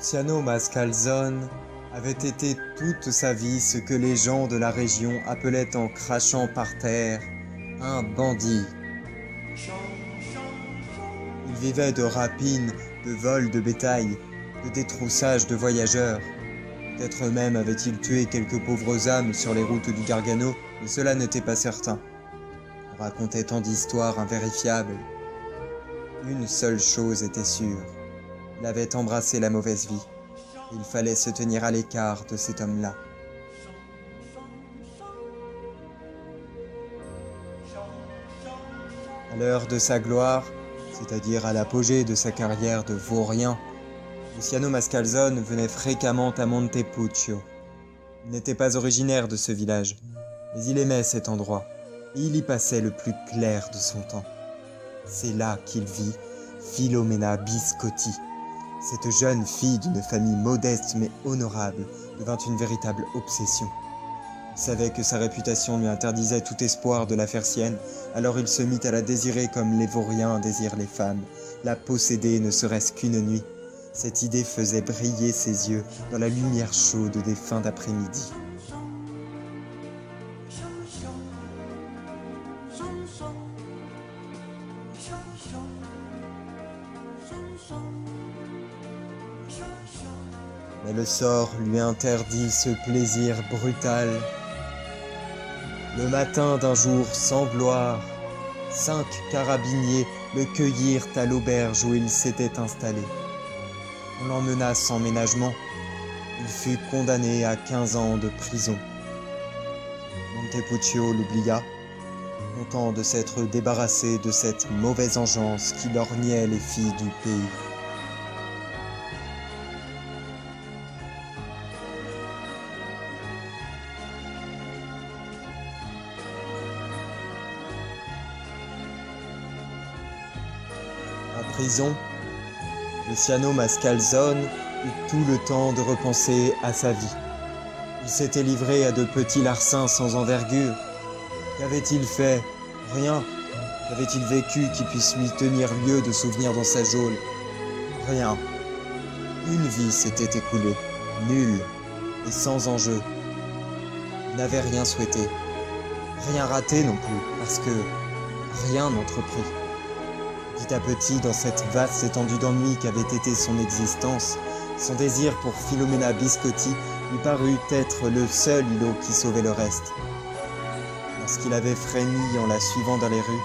Luciano Mascalzone avait été toute sa vie ce que les gens de la région appelaient en crachant par terre un bandit. Il vivait de rapines, de vols de bétail, de détroussage de voyageurs. Peut-être même avait-il tué quelques pauvres âmes sur les routes du Gargano, mais cela n'était pas certain. On racontait tant d'histoires invérifiables. Une seule chose était sûre. Il avait embrassé la mauvaise vie. Il fallait se tenir à l'écart de cet homme-là. À l'heure de sa gloire, c'est-à-dire à l'apogée de sa carrière de vaurien, Luciano Mascalzone venait fréquemment à Montepulciano. Il n'était pas originaire de ce village, mais il aimait cet endroit, et il y passait le plus clair de son temps. C'est là qu'il vit Filomena Biscotti. Cette jeune fille d'une famille modeste mais honorable devint une véritable obsession. Il savait que sa réputation lui interdisait tout espoir de la faire sienne, alors il se mit à la désirer comme les vauriens désirent les femmes, la posséder ne serait-ce qu'une nuit. Cette idée faisait briller ses yeux dans la lumière chaude des fins d'après-midi. Mais le sort lui interdit ce plaisir brutal. Le matin d'un jour sans gloire, 5 carabiniers le cueillirent à l'auberge où il s'était installé. On l'emmena sans ménagement. Il fut condamné à 15 ans de prison. Montepulciano l'oublia, content de s'être débarrassé de cette mauvaise engeance qui lorgnait les filles du pays. En prison, Luciano Mascalzone eut tout le temps de repenser à sa vie. Il s'était livré à de petits larcins sans envergure. Qu'avait-il fait? Rien. Qu'avait-il vécu qui puisse lui tenir lieu de souvenirs dans sa geôle? Rien. Une vie s'était écoulée, nulle et sans enjeu. Il n'avait rien souhaité, rien raté non plus, parce que rien n'entreprit. Petit à petit, dans cette vaste étendue d'ennui qu'avait été son existence, son désir pour Filomena Biscotti lui parut être le seul îlot qui sauvait le reste. Lorsqu'il avait frémi en la suivant dans les rues,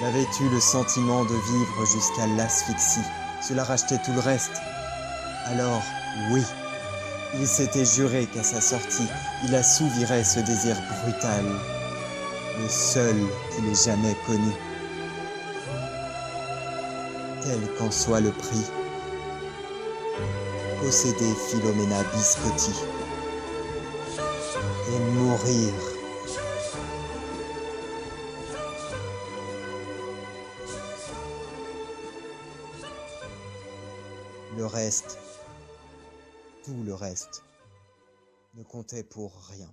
il avait eu le sentiment de vivre jusqu'à l'asphyxie. Cela rachetait tout le reste. Alors, oui, il s'était juré qu'à sa sortie, il assouvirait ce désir brutal, le seul qu'il ait jamais connu. Quel qu'en soit le prix, posséder Filomena Biscotti et mourir. Le reste, tout le reste, ne comptait pour rien.